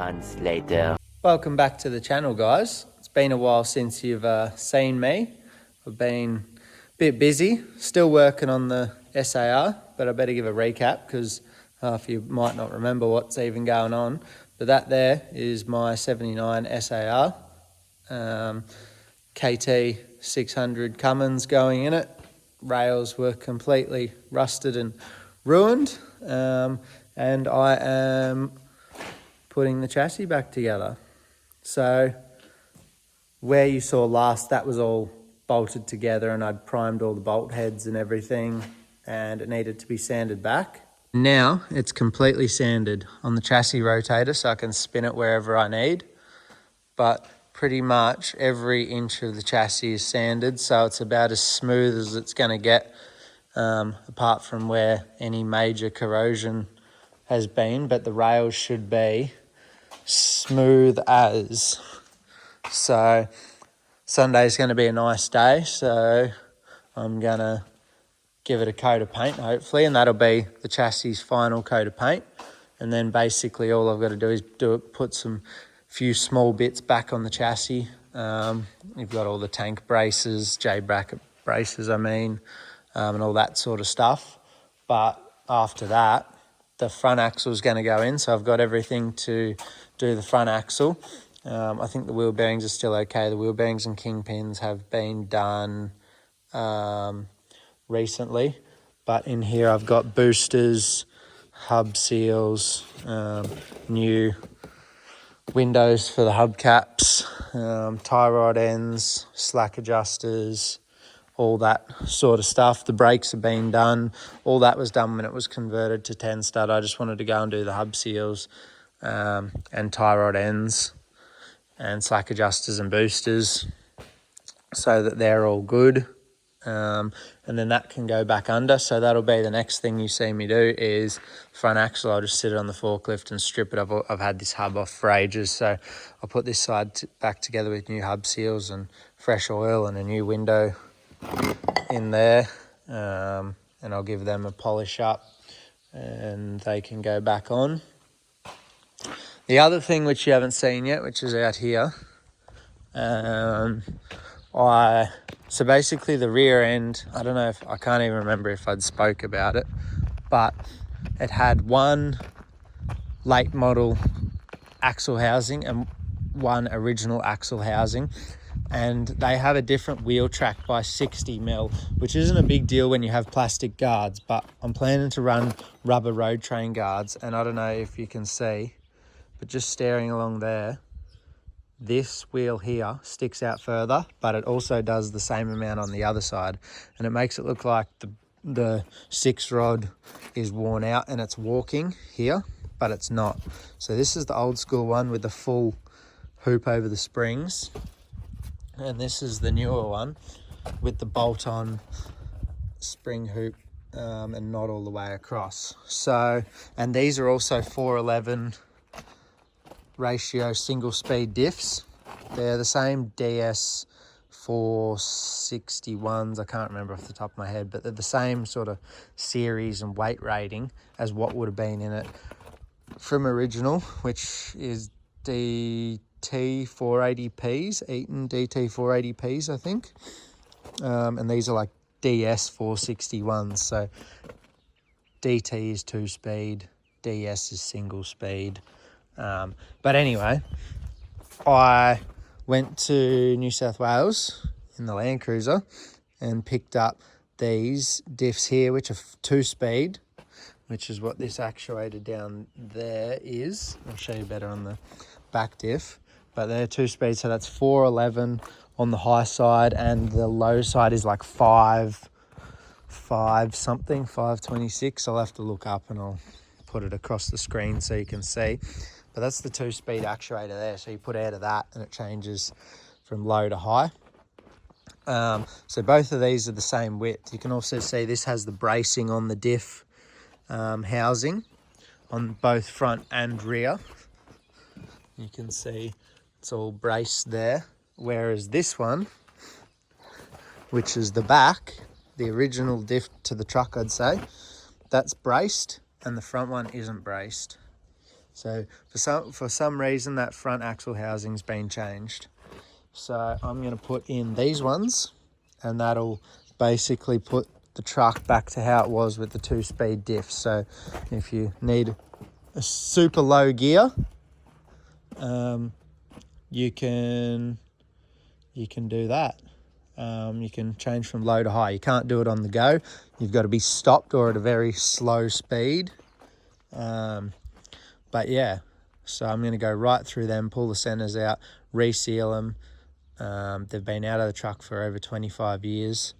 months later. Welcome back to the channel, guys. It's been a while since you've seen me. I've been a bit busy, still working on the SAR, but I better give a recap because half of you might not remember what's even going on. But that there is my 79 SAR, KT 600 Cummins going in it. Rails were completely rusted and ruined, and I am putting the chassis back together. So where you saw last, that was all bolted together and I'd primed all the bolt heads and everything, and it needed to be sanded back. Now it's completely sanded on the chassis rotator so I can spin it wherever I need, but pretty much every inch of the chassis is sanded, so it's about as smooth as it's going to get, apart from where any major corrosion has been, but the rails should be smooth as. So Sunday's going to be a nice day, so I'm going to give it a coat of paint hopefully, and that'll be the chassis' final coat of paint. And then basically all I've got to do is put some few small bits back on the chassis. You've got all the tank braces, J-bracket braces and all that sort of stuff. But after that, the front axle is going to go in, so I've got everything to do the front axle. I think the wheel bearings are still okay. The wheel bearings and kingpins have been done recently, but in here I've got boosters, hub seals, new windows for the hubcaps, tie rod ends, slack adjusters, all that sort of stuff. The brakes have been done. All that was done when it was converted to 10 stud. I just wanted to go and do the hub seals and tie rod ends and slack adjusters and boosters so that they're all good. And then that can go back under. So that'll be the next thing you see me do is front axle. I'll just sit it on the forklift and strip it. I've had this hub off for ages, so I'll put this side back together with new hub seals and fresh oil and a new window in there, and I'll give them a polish up and they can go back on. The other thing which you haven't seen yet, which is out here, so basically the rear end, I don't know if, I can't even remember if I'd spoke about it, but it had one late model axle housing and one original axle housing, and they have a different wheel track by 60 mil, which isn't a big deal when you have plastic guards, but I'm planning to run rubber road train guards, and I don't know if you can see, but just staring along there, this wheel here sticks out further, but it also does the same amount on the other side, and it makes it look like the 6 rod is worn out and it's walking here, but it's not. So this is the old school one with the full hoop over the springs, and this is the newer one with the bolt-on spring hoop and not all the way across. So, and these are also 411 ratio single speed diffs. They're the same DS 461s, I can't remember off the top of my head, but they're the same sort of series and weight rating as what would have been in it from original, which is DT480Ps, Eaton DT480Ps, I think. And these are like DS 461s, so DT is 2-speed, DS is single speed. But anyway, I went to New South Wales in the Land Cruiser and picked up these diffs here, which are 2-speed, which is what this actuator down there is. I'll show you better on the back diff, but they're 2-speed, so that's 411 on the high side, and the low side is like 5 something, 526. I'll have to look up and I'll put it across the screen so you can see. But that's the 2-speed actuator there. So you put out of that and it changes from low to high. So both of these are the same width. You can also see this has the bracing on the diff housing on both front and rear. You can see it's all braced there. Whereas this one, which is the back, the original diff to the truck, I'd say, that's braced and the front one isn't braced. So for some reason that front axle housing's been changed. So I'm going to put in these ones, and that'll basically put the truck back to how it was with the 2-speed diff. So if you need a super low gear, you can do that. You can change from low to high. You can't do it on the go. You've got to be stopped or at a very slow speed. But yeah, so I'm going to go right through them, pull the centers out, reseal them. They've been out of the truck for over 25 years.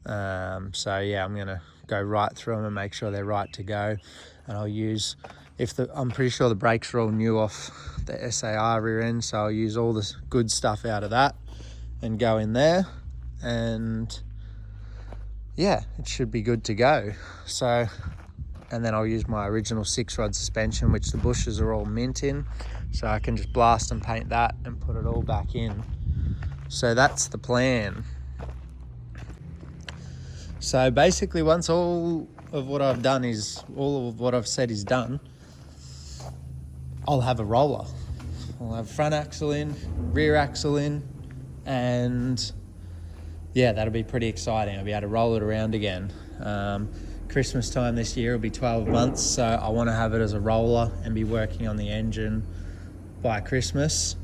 So yeah, I'm going to go right through them and make sure they're right to go. And I'll use, I'm pretty sure the brakes are all new off the SAR rear end, so I'll use all the good stuff out of that and go in there, and yeah, it should be good to go. So, and then I'll use my original 6-rod suspension, which the bushes are all mint in, so I can just blast and paint that and put it all back in. So that's the plan. So basically, once all of what I've said is done, I'll have a roller. I'll have front axle in, rear axle in, and yeah, that'll be pretty exciting. I'll be able to roll it around again. Christmas time this year will be 12 months, so I want to have it as a roller and be working on the engine by Christmas,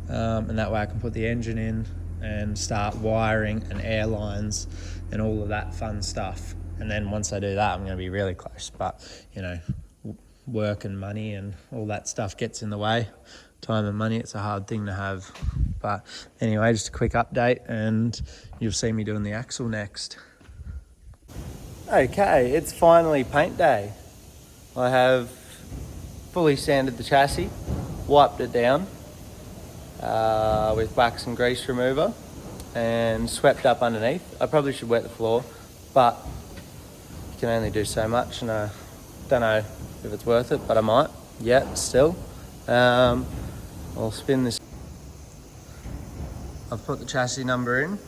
and that way I can put the engine in and start wiring and airlines and all of that fun stuff. And then once I do that, I'm going to be really close. But you know, work and money and all that stuff gets in the way. Time and money, it's a hard thing to have. But anyway, just a quick update, and you'll see me doing the axle next. Okay, it's finally paint day. I have fully sanded the chassis, wiped it down with wax and grease remover, and swept up underneath. I probably should wet the floor, but you can only do so much, and I don't know if it's worth it, but I might. Yeah, still. I'll spin this. I've put the chassis number in.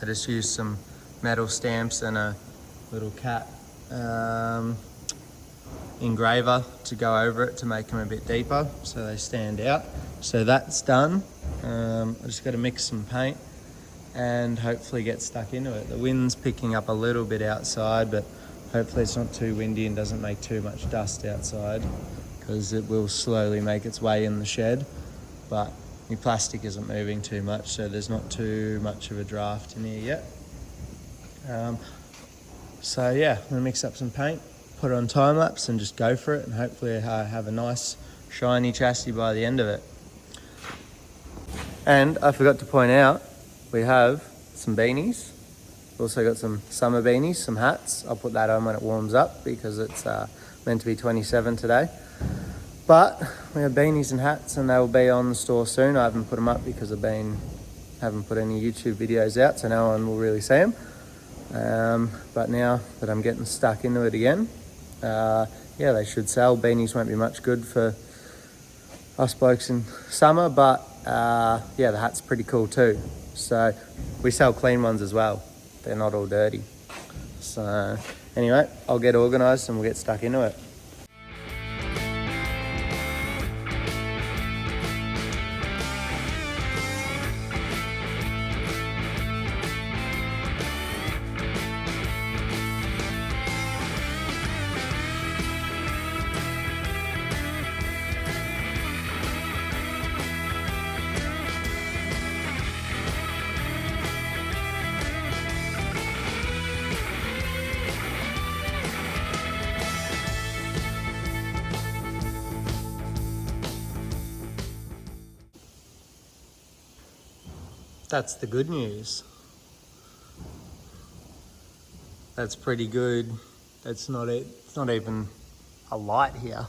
I just used some metal stamps and a little cat engraver to go over it to make them a bit deeper so they stand out. So that's done. I just got to mix some paint and hopefully get stuck into it. The wind's picking up a little bit outside, but hopefully it's not too windy and doesn't make too much dust outside, because it will slowly make its way in the shed. But the plastic isn't moving too much, so there's not too much of a draft in here yet. So yeah, I'm gonna mix up some paint, put it on time lapse and just go for it, and hopefully I have a nice shiny chassis by the end of it. And I forgot to point out, we have some beanies. Also got some summer beanies, some hats. I'll put that on when it warms up because it's meant to be 27 today. But we have beanies and hats, and they will be on the store soon. I haven't put them up because haven't put any YouTube videos out, so no one will really see them. But now that I'm getting stuck into it again, yeah, they should sell. Beanies won't be much good for us blokes in summer, but yeah, the hat's pretty cool too. So we sell clean ones as well. They're not all dirty. So anyway, I'll get organised and we'll get stuck into it. That's the good news. That's pretty good. It's not even a light here.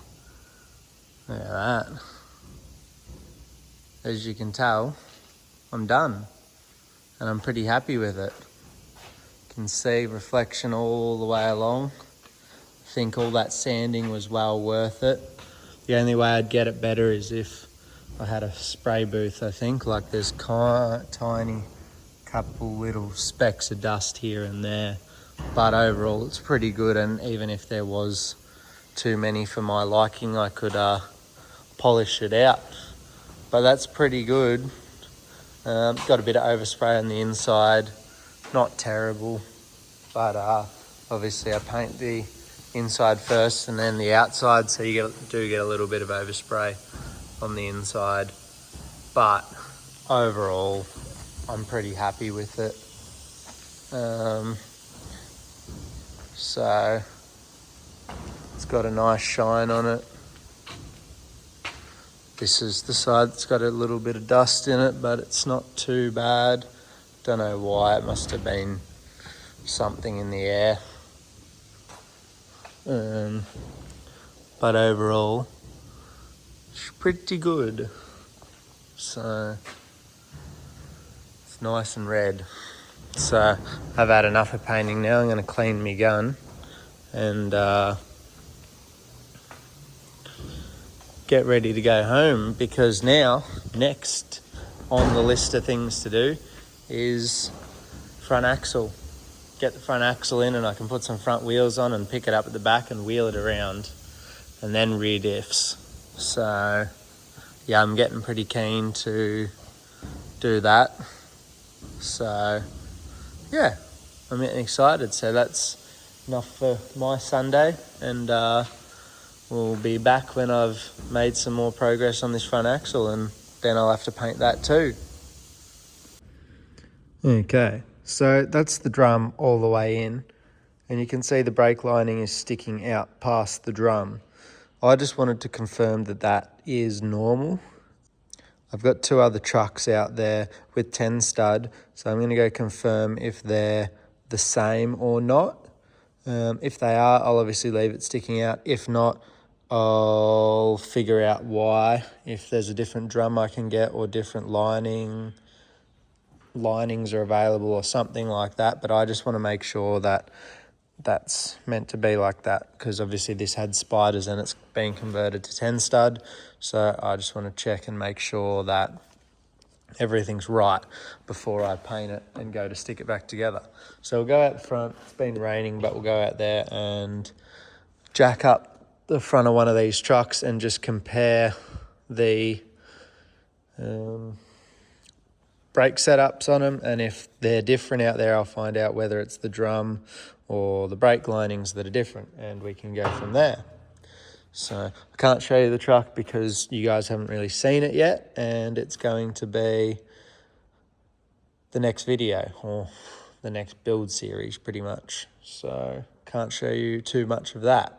Look at that. As you can tell, I'm done. And I'm pretty happy with it. You can see reflection all the way along. I think all that sanding was well worth it. The only way I'd get it better is if I had a spray booth, I think. Like there's tiny couple little specks of dust here and there. But overall, it's pretty good. And even if there was too many for my liking, I could polish it out. But that's pretty good. Got a bit of overspray on the inside, not terrible, but obviously I paint the inside first and then the outside, so you do get a little bit of overspray on the inside. But overall, I'm pretty happy with it. So it's got a nice shine on it. This is the side that's got a little bit of dust in it, but it's not too bad. Don't know why, it must have been something in the air. But overall, it's pretty good. So it's nice and red. So I've had enough of painting now. I'm going to clean my gun and get ready to go home, because now next on the list of things to do is front axle. Get the front axle in and I can put some front wheels on and pick it up at the back and wheel it around, and then rear diffs. So yeah, I'm getting pretty keen to do that. So yeah, I'm getting excited. So that's enough for my Sunday, and we'll be back when I've made some more progress on this front axle, and then I'll have to paint that too. Okay, so that's the drum all the way in, and you can see the brake lining is sticking out past the drum. I just wanted to confirm that that is normal. I've got two other trucks out there with 10 stud, so I'm going to go confirm if they're the same or not. If they are, I'll obviously leave it sticking out. If not, I'll figure out why. If there's a different drum I can get, or different linings are available or something like that. But I just want to make sure that that's meant to be like that, because obviously this had spiders and it's been converted to 10 stud. So I just want to check and make sure that everything's right before I paint it and go to stick it back together. So we'll go out the front. It's been raining, but we'll go out there and jack up the front of one of these trucks and just compare the brake setups on them, and if they're different out there, I'll find out whether it's the drum or the brake linings that are different, and we can go from there. So I can't show you the truck because you guys haven't really seen it yet, and it's going to be the next video or the next build series pretty much. So can't show you too much of that.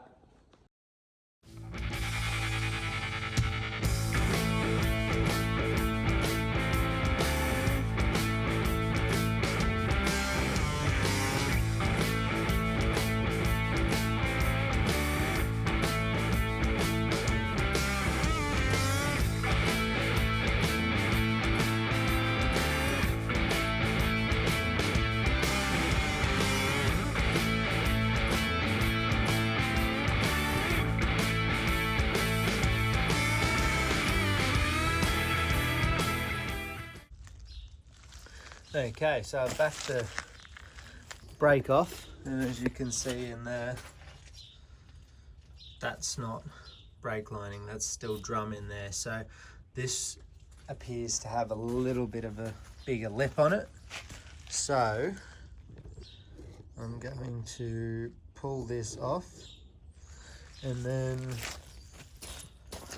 Okay, so I'm back to brake off, and as you can see in there, that's not brake lining, that's still drum in there. So this appears to have a little bit of a bigger lip on it. So I'm going to pull this off and then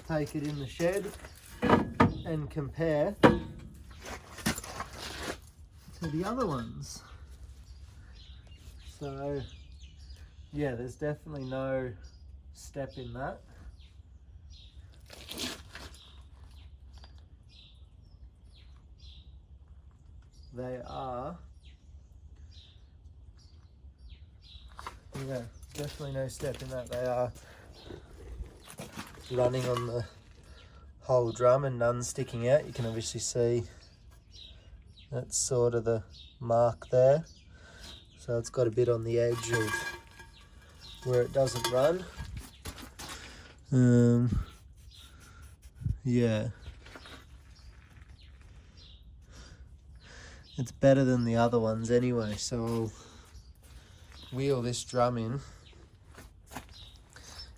take it in the shed and compare to the other ones. So yeah, there's definitely no step in that. They are, yeah, definitely no step in that. They are running on the whole drum and none sticking out. You can obviously see that's sort of the mark there. So it's got a bit on the edge of where it doesn't run. Yeah. It's better than the other ones anyway, so I'll wheel this drum in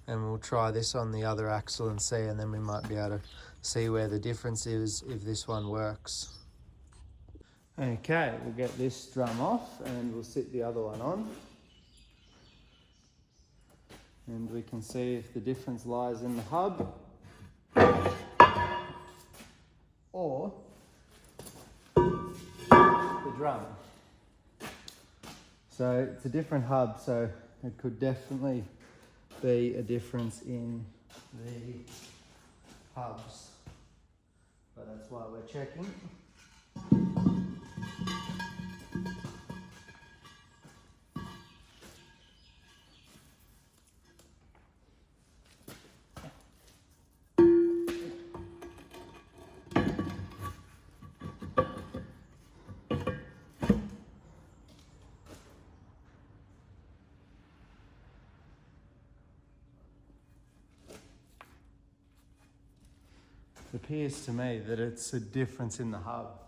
and we'll try this on the other axle and see, and then we might be able to see where the difference is if this one works. Okay, we'll get this drum off and we'll sit the other one on. And we can see if the difference lies in the hub or the drum. So it's a different hub, so it could definitely be a difference in the hubs. But that's why we're checking. It appears to me that it's a difference in the hub.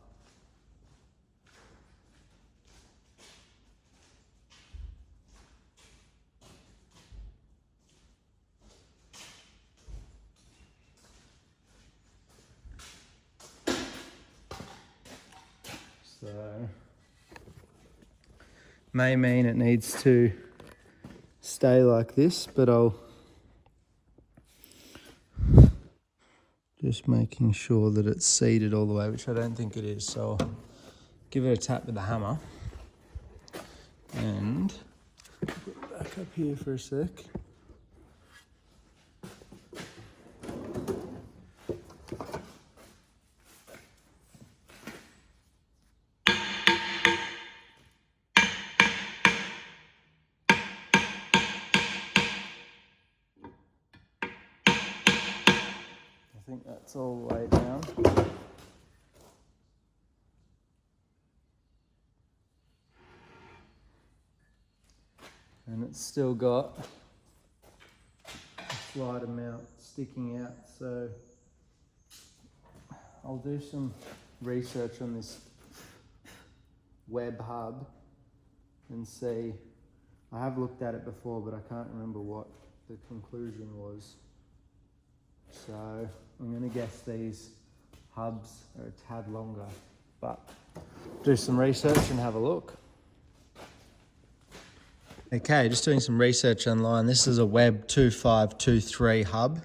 So, may mean it needs to stay like this, but I'll just making sure that it's seated all the way, which I don't think it is. So I'll give it a tap with the hammer and put it back up here for a sec. I think that's all the way down. And it's still got a slight amount sticking out, so I'll do some research on this web hub and see. I have looked at it before, but I can't remember what the conclusion was. So I'm going to guess these hubs are a tad longer, but do some research and have a look. Okay, just doing some research online. This is a Web 2523 hub.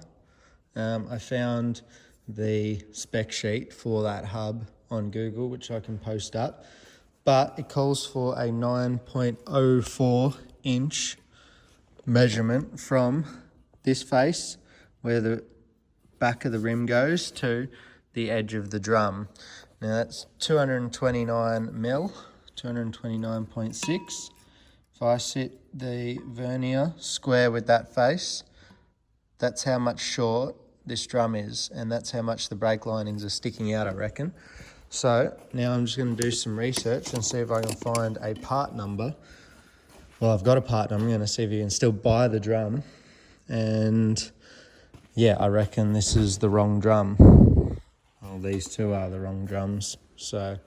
I found the spec sheet for that hub on Google, which I can post up, but it calls for a 9.04 inch measurement from this face, where the back of the rim goes, to the edge of the drum. Now that's 229 mil, 229.6. If I sit the vernier square with that face, that's how much short this drum is, and that's how much the brake linings are sticking out, I reckon. So now I'm just going to do some research and see if I can find a part number. Well, I've got a part number. I'm going to see if you can still buy the drum. And yeah, I reckon this is the wrong drum. Well, these two are the wrong drums. So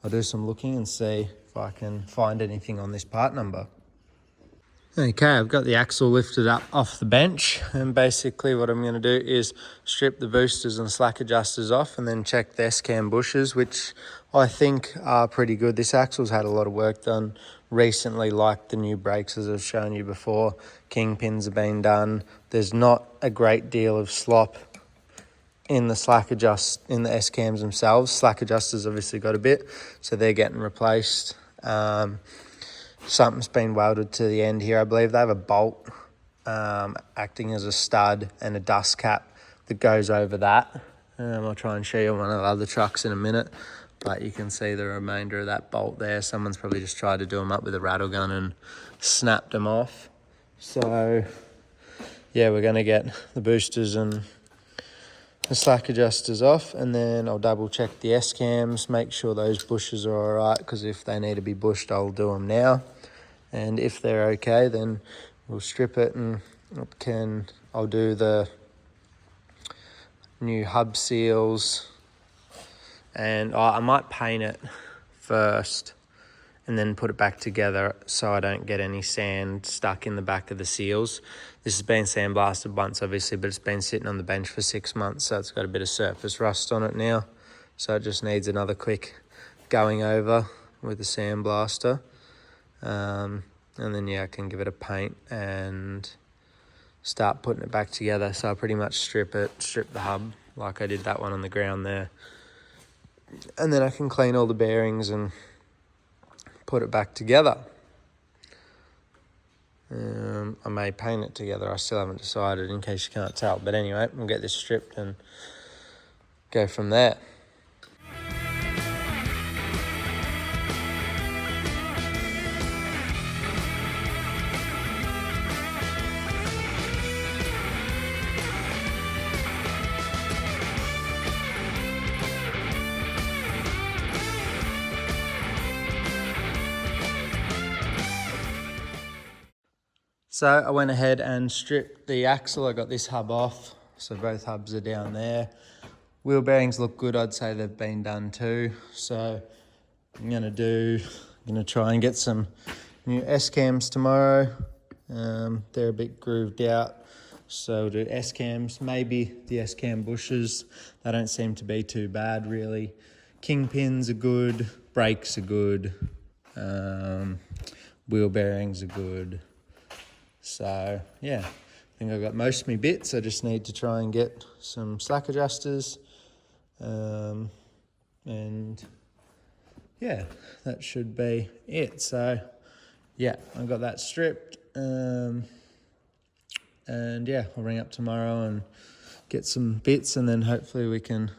I'll do some looking and see if I can find anything on this part number. Okay, I've got the axle lifted up off the bench, and basically what I'm going to do is strip the boosters and slack adjusters off and then check the S-cam bushes, which I think are pretty good. This axle's had a lot of work done recently, like the new brakes, as I've shown you before. Kingpins have been done. There's not a great deal of slop in the in the S-cams themselves. Slack adjusters obviously got a bit, so they're getting replaced. Something's been welded to the end here. I believe they have a bolt acting as a stud and a dust cap that goes over that. I'll try and show you one of the other trucks in a minute, but you can see the remainder of that bolt there. Someone's probably just tried to do them up with a rattle gun and snapped them off. So yeah, we're going to get the boosters and the slack adjusters off, and then I'll double check the S-cams, make sure those bushes are all right, because if they need to be bushed, I'll do them now. And if they're okay, then we'll strip it, and I'll do the new hub seals, and I might paint it first and then put it back together so I don't get any sand stuck in the back of the seals. This has been sandblasted once, obviously, but it's been sitting on the bench for 6 months, so it's got a bit of surface rust on it now. So it just needs another quick going over with the sandblaster. And then, yeah, I can give it a paint and start putting it back together. So I pretty much strip the hub like I did that one on the ground there. And then I can clean all the bearings and put it back together. I may paint it together. I still haven't decided, in case you can't tell. But anyway, we'll get this stripped and go from there. So I went ahead and stripped the axle. I got this hub off, so both hubs are down there. Wheel bearings look good. I'd say they've been done too. So I'm gonna try and get some new S-cams tomorrow. They're a bit grooved out, so we'll do S-cams, maybe the S-cam bushes. They don't seem to be too bad really. Kingpins are good, brakes are good, wheel bearings are good. So yeah, I think I've got most of my bits. I just need to try and get some slack adjusters. And yeah, that should be it. So yeah, I got that stripped. And yeah, I'll ring up tomorrow and get some bits, and then hopefully we can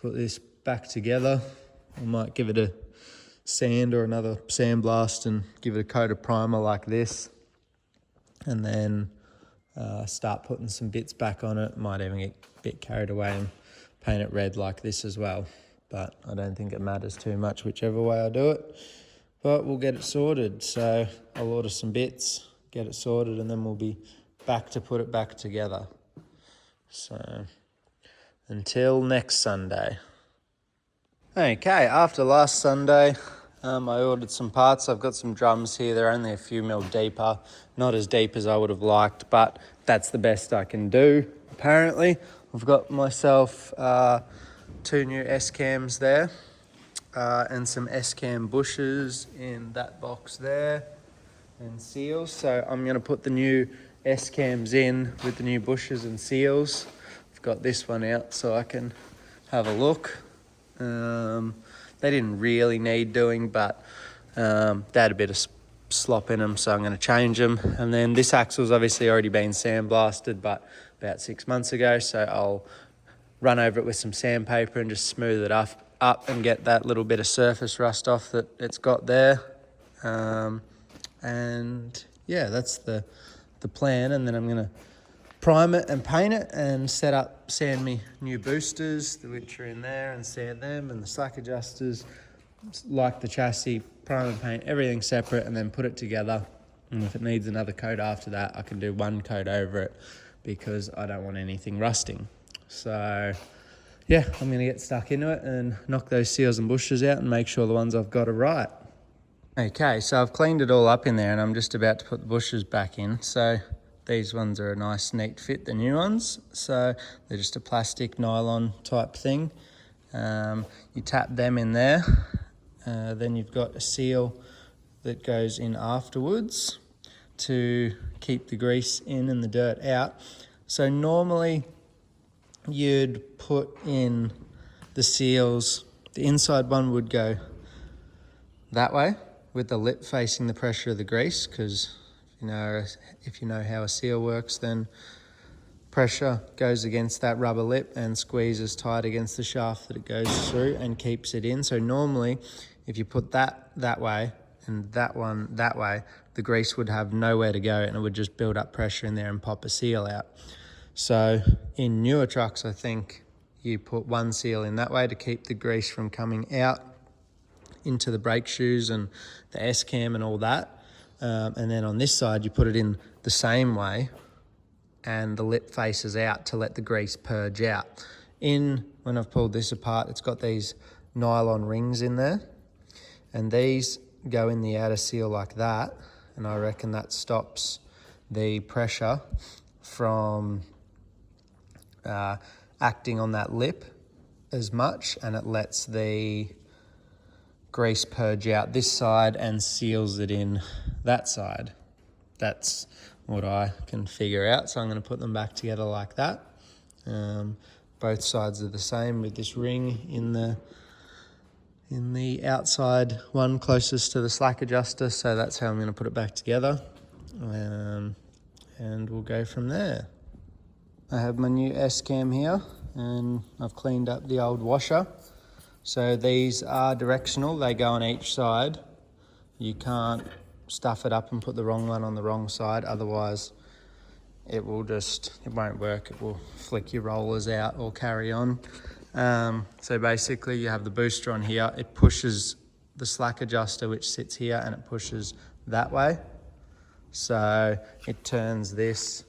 put this back together. I might give it a sand or another sandblast and give it a coat of primer like this. And then start putting some bits back on it. Might even get a bit carried away and paint it red like this as well. But I don't think it matters too much whichever way I do it. But we'll get it sorted. So I'll order some bits, get it sorted, and then we'll be back to put it back together. So until next Sunday. Okay, after last Sunday, I ordered some parts. I've got some drums here. They're only a few mil deeper. Not as deep as I would have liked, but that's the best I can do, apparently. I've got myself 2 new S-cams there and some S-cam bushes in that box there and seals. So I'm going to put the new S-cams in with the new bushes and seals. I've got this one out so I can have a look. They didn't really need doing, but they had a bit of slop in them, so I'm going to change them. And then this axle's obviously already been sandblasted, but about 6 months ago, so I'll run over it with some sandpaper and just smooth it up and get that little bit of surface rust off that it's got there. And yeah, that's the plan. And then I'm going to prime it and paint it and sand me new boosters, which are in there, and sand them, and the slack adjusters, like the chassis, prime and paint everything separate, and then put it together. And if it needs another coat after that, I can do one coat over it because I don't want anything rusting. So yeah, I'm going to get stuck into it and knock those seals and bushes out and make sure the ones I've got are right. Okay, so I've cleaned it all up in there and I'm just about to put the bushes back in. So these ones are a nice neat fit, the new ones. So they're just a plastic nylon type thing. You tap them in there. Then you've got a seal that goes in afterwards to keep the grease in and the dirt out. So normally you'd put in the seals, the inside one would go that way with the lip facing the pressure of the grease, because if you know how a seal works, then pressure goes against that rubber lip and squeezes tight against the shaft that it goes through and keeps it in. So normally if you put that way and that one that way, the grease would have nowhere to go and it would just build up pressure in there and pop a seal out. So in newer trucks, I think you put one seal in that way to keep the grease from coming out into the brake shoes and the S-cam and all that. And then on this side, you put it in the same way and the lip faces out to let the grease purge out. When I've pulled this apart, it's got these nylon rings in there, and these go in the outer seal like that, and I reckon that stops the pressure from acting on that lip as much, and it lets the grease purge out this side and seals it in that side. That's what I can figure out, so I'm going to put them back together like that. Both sides are the same with this ring in the outside one closest to the slack adjuster, so that's how I'm going to put it back together, and we'll go from there. I have my new S-cam here, and I've cleaned up the old washer. So these are directional, they go on each side. You can't stuff it up and put the wrong one on the wrong side, otherwise it won't work. It will flick your rollers out or carry on. So basically you have the booster on here, it pushes the slack adjuster which sits here, and it pushes that way. So it turns this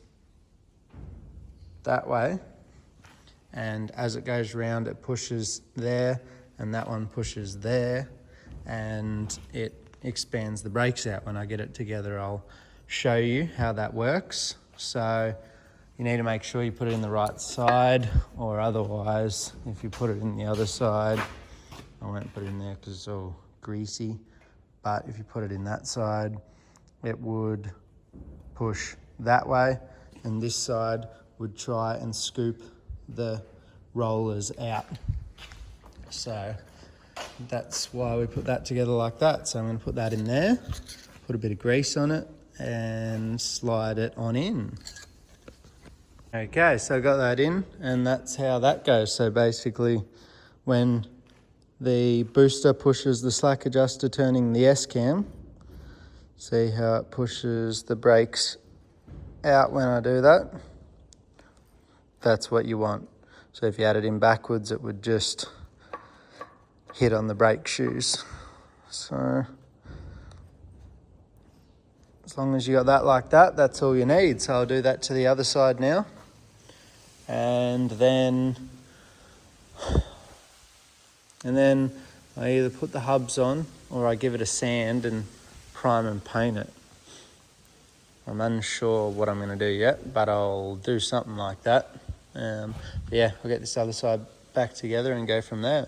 that way, and as it goes round it pushes there, and that one pushes there, and it expands the brakes out. When I get it together I'll show you how that works. So you need to make sure you put it in the right side, or otherwise if you put it in the other side, I won't put it in there because it's all greasy, but if you put it in that side it would push that way, and this side would try and scoop the rollers out. So that's why we put that together like that. So I'm going to put that in there, put a bit of grease on it, and slide it on in. Okay, so I got that in, and that's how that goes. So basically when the booster pushes the slack adjuster turning the S-cam, see how it pushes the brakes out when I do that? That's what you want. So if you had it in backwards, it would just hit on the brake shoes. So as long as you got that like that, that's all you need. So I'll do that to the other side now. And then I either put the hubs on or I give it a sand and prime and paint it. I'm unsure what I'm going to do yet, but I'll do something like that. Yeah, I'll get this other side back together and go from there.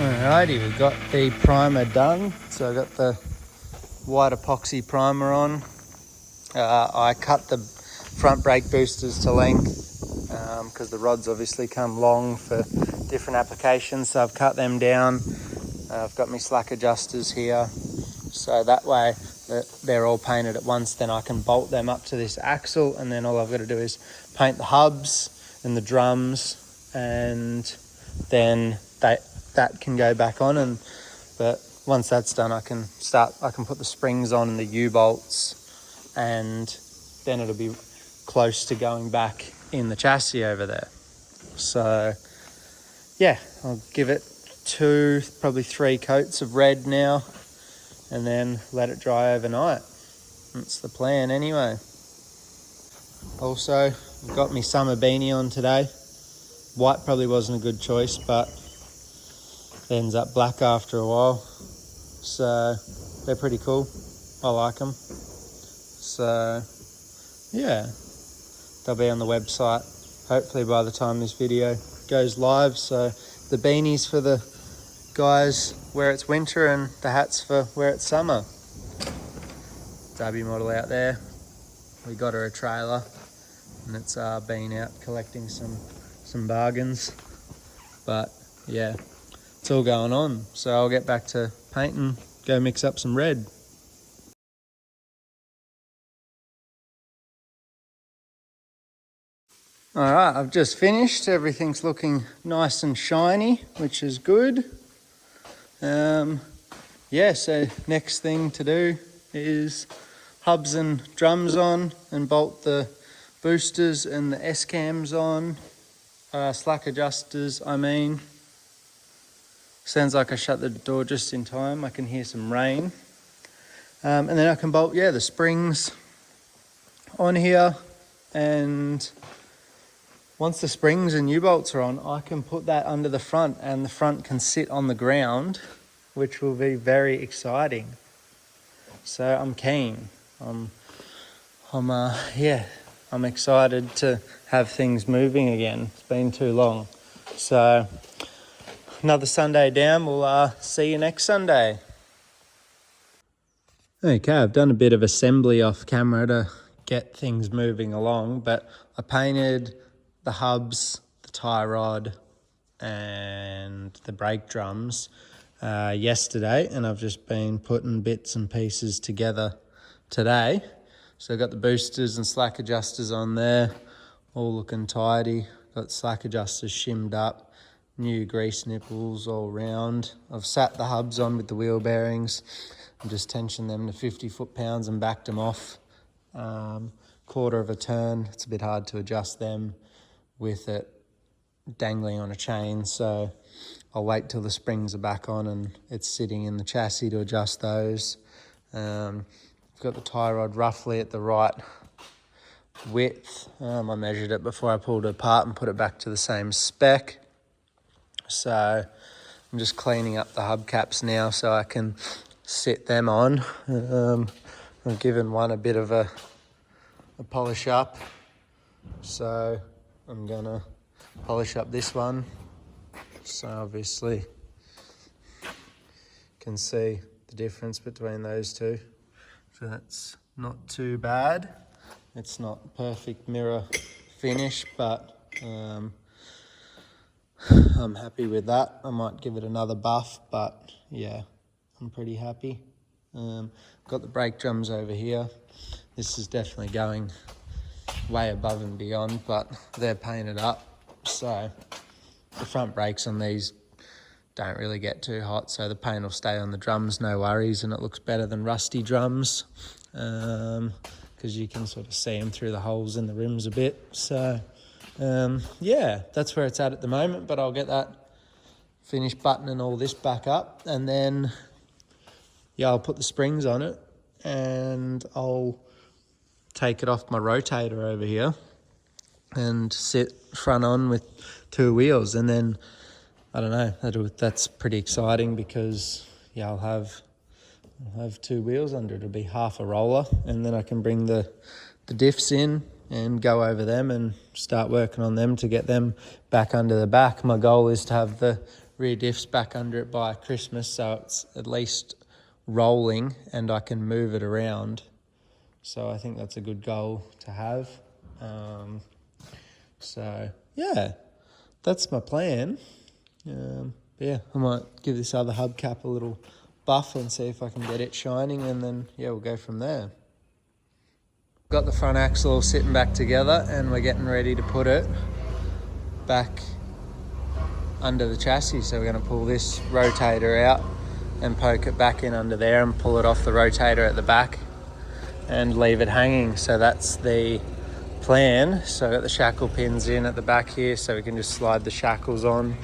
Alrighty, we've got the primer done. So I got the white epoxy primer on. I cut the front brake boosters to length because the rods obviously come long for different applications. So I've cut them down. I've got my slack adjusters here. So that way they're all painted at once. Then I can bolt them up to this axle, and then all I've got to do is paint the hubs and the drums, and then that can go back on. But once that's done, I can put the springs on and the U-bolts, and then it'll be close to going back in the chassis over there. So yeah, I'll give it 2, probably 3 coats of red now, and then let it dry overnight. That's the plan anyway. Also, I've got my summer beanie on today. White probably wasn't a good choice, but it ends up black after a while. So they're pretty cool. I like them. So yeah, they'll be on the website hopefully by the time this video goes live. So the beanies for the guys where it's winter and the hat's for where it's summer. Derby model out there. We got her a trailer and it's been out collecting some bargains. But yeah, it's all going on. So I'll get back to painting, go mix up some red. All right, I've just finished. Everything's looking nice and shiny, which is good. Yeah, so next thing to do is hubs and drums on and bolt the boosters and the S-cams on. Slack adjusters, I mean. Sounds like I shut the door just in time. I can hear some rain. And then I can bolt, the springs on here. And once the springs and U-bolts are on, I can put that under the front and the front can sit on the ground, which will be very exciting. So I'm keen. I'm excited to have things moving again. It's been too long. So another Sunday down. We'll see you next Sunday. Okay, I've done a bit of assembly off camera to get things moving along, but I painted the hubs, the tie rod and the brake drums yesterday, and I've just been putting bits and pieces together today. So I've got the boosters and slack adjusters on there, all looking tidy. Got slack adjusters shimmed up, new grease nipples all round. I've sat the hubs on with the wheel bearings and just tensioned them to 50 foot-pounds and backed them off. Quarter of a turn. It's a bit hard to adjust them with it dangling on a chain, so I'll wait till the springs are back on and it's sitting in the chassis to adjust those. I've got the tie rod roughly at the right width. I measured it before I pulled it apart and put it back to the same spec. So I'm just cleaning up the hubcaps now so I can sit them on. I've given one a bit of a polish up, so I'm gonna polish up this one. So obviously can see the difference between those two. So that's not too bad. It's not perfect mirror finish, but I'm happy with that. I might give it another buff, but yeah, I'm pretty happy. Got the brake drums over here. This is definitely going way above and beyond, but they're painted up. So the front brakes on these don't really get too hot, so the paint will stay on the drums, no worries, and it looks better than rusty drums because you can sort of see them through the holes in the rims a bit. So yeah, that's where it's at the moment, but I'll get that finished buttoning all this back up, and then I'll put the springs on it and I'll take it off my rotator over here and sit front on with two wheels, and then I don't know, that's pretty exciting because I'll have two wheels under it. It'll be half a roller, and then I can bring the diffs in and go over them and start working on them to get them back under the back. My goal is to have the rear diffs back under it by Christmas, so it's at least rolling and I can move it around. So I think that's a good goal to have. So yeah, that's my plan. I might give this other hubcap a little buff and see if I can get it shining, and then we'll go from there. Got the front axle all sitting back together and we're getting ready to put it back under the chassis. So we're going to pull this rotator out and poke it back in under there and pull it off the rotator at the back and leave it hanging. So that's the plan. So I've got the shackle pins in at the back here, so we can just slide the shackles on.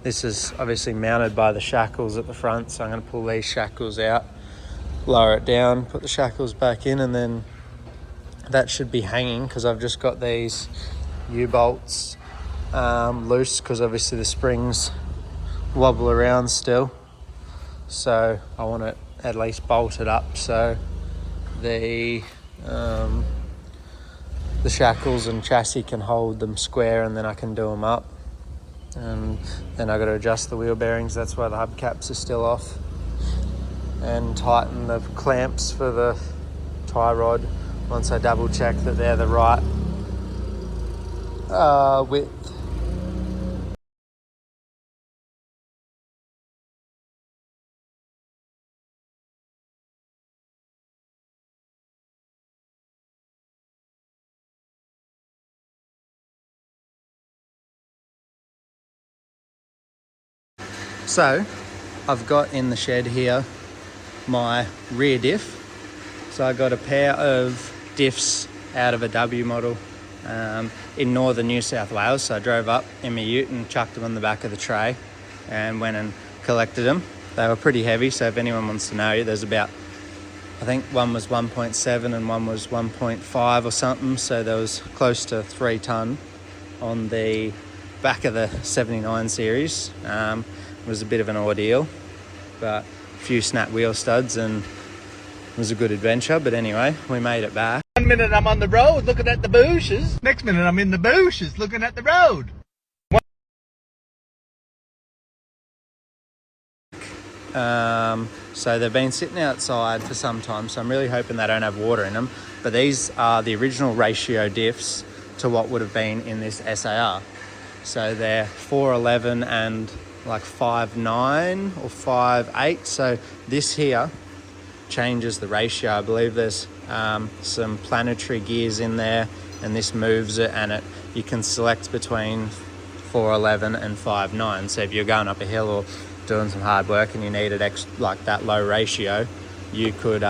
This is obviously mounted by the shackles at the front, so I'm going to pull these shackles out, lower it down, put the shackles back in, and then that should be hanging because I've just got these U-bolts loose because obviously the springs wobble around still. So I want it at least bolted up so the shackles and chassis can hold them square, and then I can do them up. And then I got to adjust the wheel bearings, that's why the hubcaps are still off, and tighten the clamps for the tie rod once I double check that they're the right width. So I've got in the shed here my rear diff. So I got a pair of diffs out of a W model in northern New South Wales. So I drove up in my ute and chucked them on the back of the tray and went and collected them. They were pretty heavy, so if anyone wants to know, there's about, I think one was 1.7 and one was 1.5 or something, so there was close to 3 tonne on the back of the 79 series. It was a bit of an ordeal, but a few snap wheel studs and it was a good adventure. But anyway, we made it back. 1 minute I'm on the road looking at the bushes, next minute I'm in the bushes looking at the road. So they've been sitting outside for some time, so I'm really hoping they don't have water in them. But these are the original ratio diffs to what would have been in this SAR. So they're 411 and like 5.9 or 5.8. So this here changes the ratio. I believe there's some planetary gears in there, and this moves it, and you can select between 411 and 5.9. So if you're going up a hill or doing some hard work and you needed like that low ratio, you could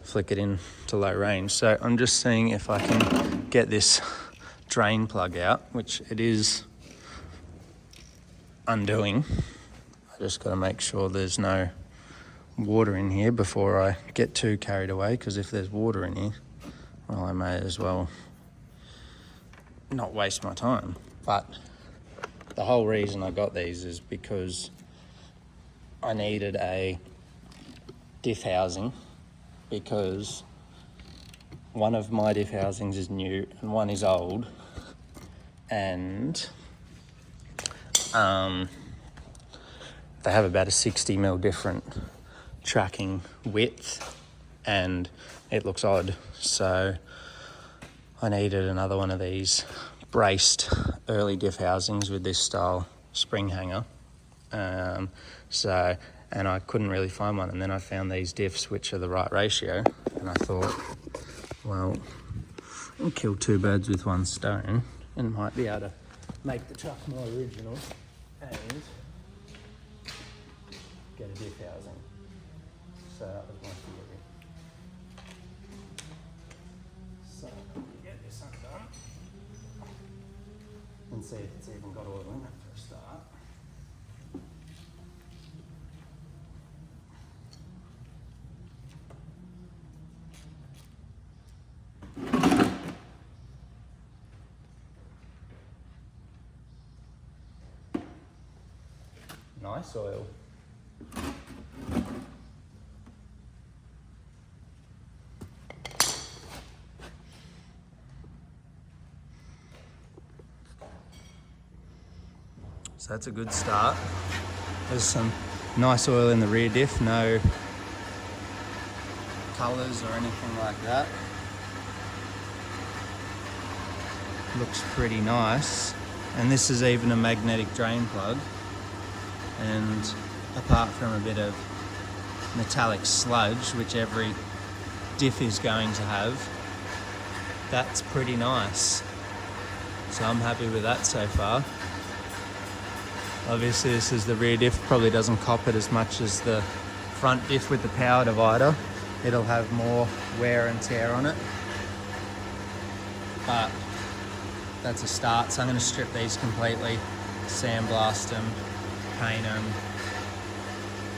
flick it in to low range. So I'm just seeing if I can get this drain plug out, which it is undoing. I just got to make sure there's no water in here before I get too carried away, because if there's water in here, well, I may as well not waste my time. But the whole reason I got these is because I needed a diff housing, because one of my diff housings is new and one is old, and they have about a 60mm different tracking width, and it looks odd. So I needed another one of these braced early diff housings with this style spring hanger. And I couldn't really find one, and then I found these diffs which are the right ratio, and I thought, well, I'll kill 2 birds with 1 stone and might be able to make the truck more original and get a diff housing. So that was my theory. So get this undone and see if it's even got oil in it for a start. Nice oil. So that's a good start. There's some nice oil in the rear diff, no colours or anything like that. Looks pretty nice. And this is even a magnetic drain plug. And apart from a bit of metallic sludge, which every diff is going to have, that's pretty nice. So I'm happy with that so far. Obviously this is the rear diff, probably doesn't cop it as much as the front diff with the power divider. It'll have more wear and tear on it. But that's a start, so I'm going to strip these completely, sandblast them, paint them.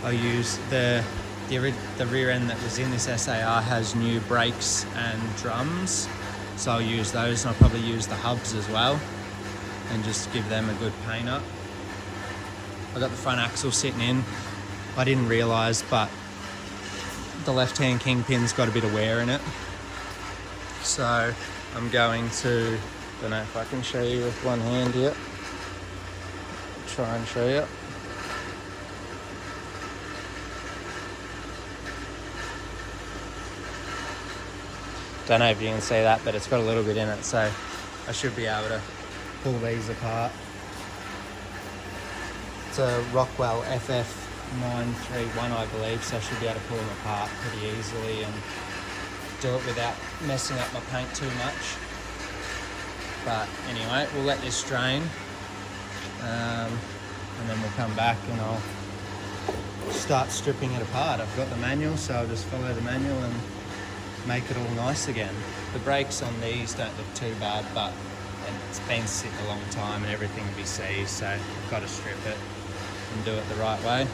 I'll use the rear end that was in this SAR has new brakes and drums, so I'll use those, and I'll probably use the hubs as well and just give them a good paint up. I got the front axle sitting in. I didn't realise, but the left-hand kingpin's got a bit of wear in it, so I'm going to Don't know if I can show you with one hand here. Try and show you. Don't know if you can see that, but it's got a little bit in it, so I should be able to pull these apart. It's a Rockwell FF931, I believe, so I should be able to pull them apart pretty easily and do it without messing up my paint too much. But anyway, we'll let this drain, and then we'll come back and I'll start stripping it apart. I've got the manual, so I'll just follow the manual and make it all nice again. The brakes on these don't look too bad, but it's been sitting a long time and everything will be seized, so I've got to strip it and do it the right way.